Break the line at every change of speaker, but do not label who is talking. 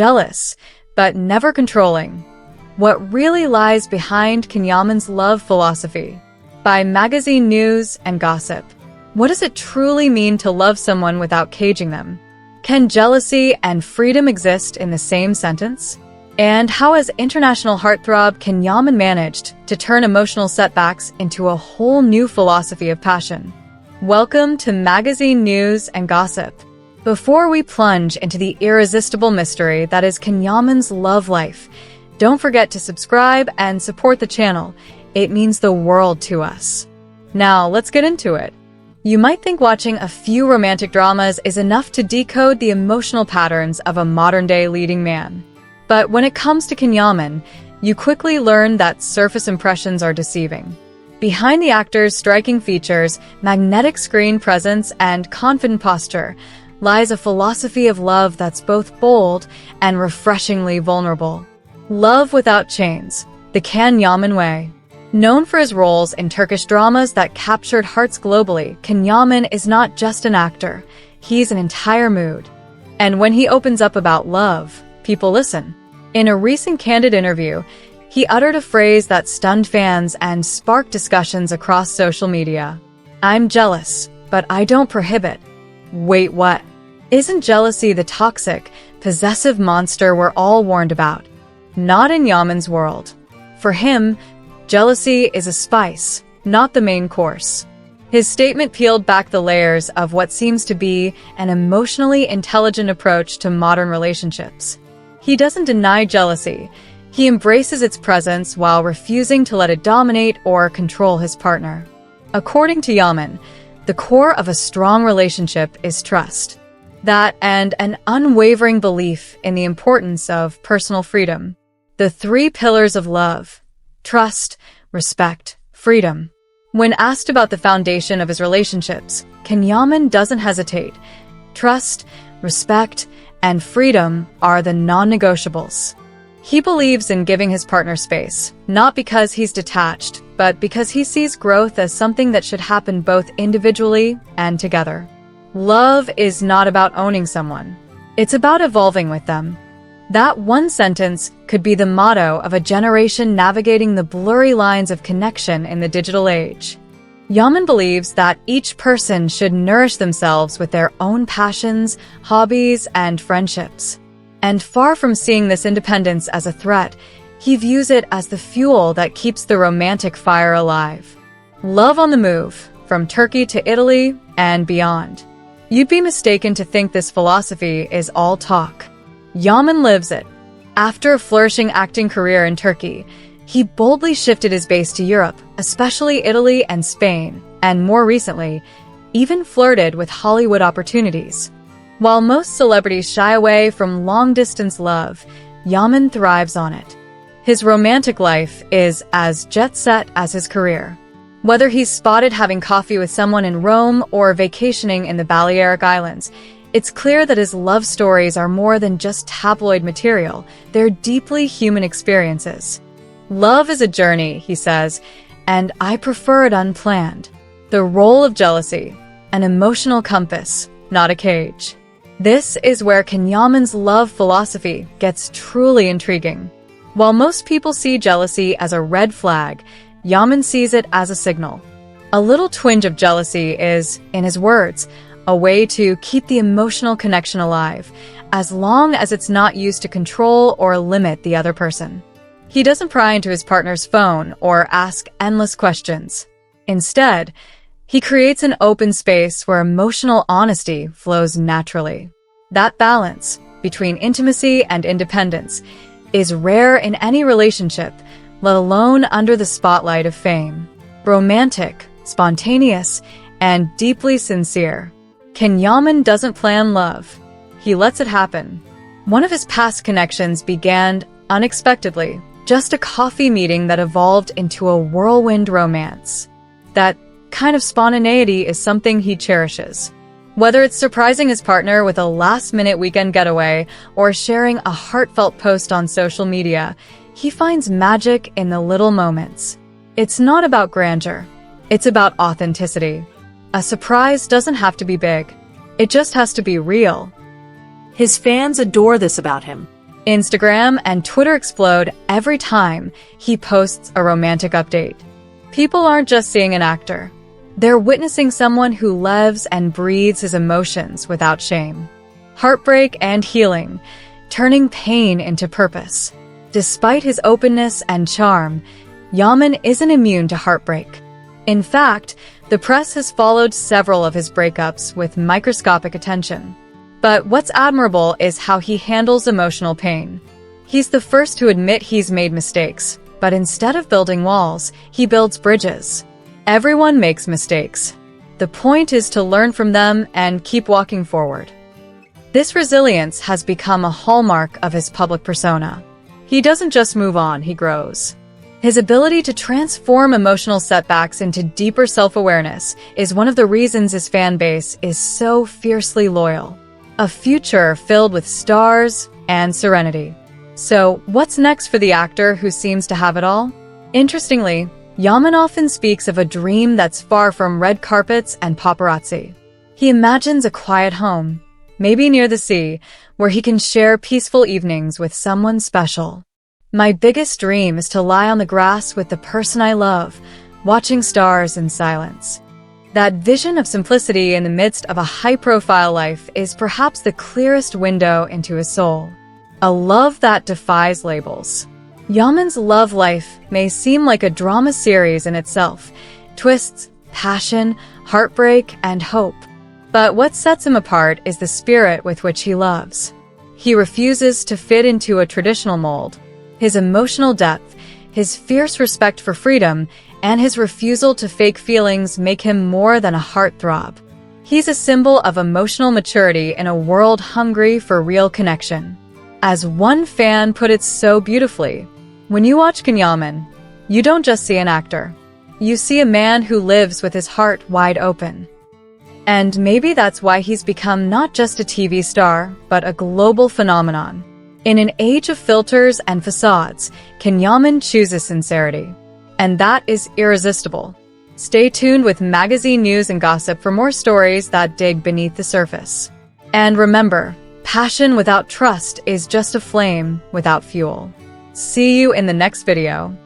jealous, but never controlling. What really lies behind Yaman's love philosophy? By Magazine News and Gossip. What does it truly mean to love someone without caging them? Can jealousy and freedom exist in the same sentence? And how has international heartthrob Yaman managed to turn emotional setbacks into a whole new philosophy of passion? Welcome to Magazine News and Gossip. Before we plunge into the irresistible mystery that is Yaman's love life, don't forget to subscribe and support the channel. It means the world to us. Now, let's get into it. You might think watching a few romantic dramas is enough to decode the emotional patterns of a modern-day leading man. But when it comes to Yaman, you quickly learn that surface impressions are deceiving. Behind the actor's striking features, magnetic screen presence, and confident posture lies a philosophy of love that's both bold and refreshingly vulnerable. Love without chains, the Yaman way. Known for his roles in Turkish dramas that captured hearts globally, Yaman is not just an actor, he's an entire mood. And when he opens up about love, people listen. In a recent candid interview, he uttered a phrase that stunned fans and sparked discussions across social media. "I'm jealous, but I don't prohibit." Wait, what? Isn't jealousy the toxic, possessive monster we're all warned about? Not in Yaman's world. For him, jealousy is a spice, not the main course. His statement peeled back the layers of what seems to be an emotionally intelligent approach to modern relationships. He doesn't deny jealousy. He embraces its presence while refusing to let it dominate or control his partner. According to Yaman, the core of a strong relationship is trust. That and an unwavering belief in the importance of personal freedom. The three pillars of love: trust, respect, freedom. When asked about the foundation of his relationships, Yaman doesn't hesitate. Trust, respect, and freedom are the non-negotiables. He believes in giving his partner space, not because he's detached, but because he sees growth as something that should happen both individually and together. Love is not about owning someone. It's about evolving with them. That one sentence could be the motto of a generation navigating the blurry lines of connection in the digital age. Yaman believes that each person should nourish themselves with their own passions, hobbies, and friendships. And far from seeing this independence as a threat, he views it as the fuel that keeps the romantic fire alive. Love on the move, from Turkey to Italy and beyond. You'd be mistaken to think this philosophy is all talk. Yaman lives it. After a flourishing acting career in Turkey, he boldly shifted his base to Europe, especially Italy and Spain, and more recently, even flirted with Hollywood opportunities. While most celebrities shy away from long-distance love, Yaman thrives on it. His romantic life is as jet-set as his career. Whether he's spotted having coffee with someone in Rome or vacationing in the Balearic Islands, it's clear that his love stories are more than just tabloid material. They're deeply human experiences. Love is a journey, he says, and I prefer it unplanned. The role of jealousy, an emotional compass, not a cage. This is where Yaman's love philosophy gets truly intriguing. While most people see jealousy as a red flag, Yaman sees it as a signal. A little twinge of jealousy is, in his words, a way to keep the emotional connection alive, as long as it's not used to control or limit the other person. He doesn't pry into his partner's phone or ask endless questions. Instead, he creates an open space where emotional honesty flows naturally. That balance between intimacy and independence is rare in any relationship, let alone under the spotlight of fame. Romantic, spontaneous, and deeply sincere. Yaman doesn't plan love. He lets it happen. One of his past connections began unexpectedly, just a coffee meeting that evolved into a whirlwind romance. That kind of spontaneity is something he cherishes. Whether it's surprising his partner with a last-minute weekend getaway or sharing a heartfelt post on social media, he finds magic in the little moments. It's not about grandeur. It's about authenticity. A surprise doesn't have to be big. It just has to be real.
His fans adore this about him.
Instagram and Twitter explode every time he posts a romantic update. People aren't just seeing an actor. They're witnessing someone who lives and breathes his emotions without shame. Heartbreak and healing, turning pain into purpose. Despite his openness and charm, Yaman isn't immune to heartbreak. In fact, the press has followed several of his breakups with microscopic attention. But what's admirable is how he handles emotional pain. He's the first to admit he's made mistakes, but instead of building walls, he builds bridges. Everyone makes mistakes. The point is to learn from them and keep walking forward. This resilience has become a hallmark of his public persona. He doesn't just move on, he grows. His ability to transform emotional setbacks into deeper self-awareness is one of the reasons his fan base is so fiercely loyal. A future filled with stars and serenity. So, what's next for the actor who seems to have it all? Interestingly, Yaman often speaks of a dream that's far from red carpets and paparazzi. He imagines a quiet home, maybe near the sea, where he can share peaceful evenings with someone special. My biggest dream is to lie on the grass with the person I love, watching stars in silence. That vision of simplicity in the midst of a high-profile life is perhaps the clearest window into his soul. A love that defies labels. Yaman's love life may seem like a drama series in itself. Twists, passion, heartbreak, and hope. But what sets him apart is the spirit with which he loves. He refuses to fit into a traditional mold. His emotional depth, his fierce respect for freedom, and his refusal to fake feelings make him more than a heartthrob. He's a symbol of emotional maturity in a world hungry for real connection. As one fan put it so beautifully, when you watch Yaman, you don't just see an actor. You see a man who lives with his heart wide open. And maybe that's why he's become not just a TV star, but a global phenomenon. In an age of filters and facades, Yaman chooses sincerity. And that is irresistible. Stay tuned with magazine news and gossip for more stories that dig beneath the surface. And remember, passion without trust is just a flame without fuel. See you in the next video.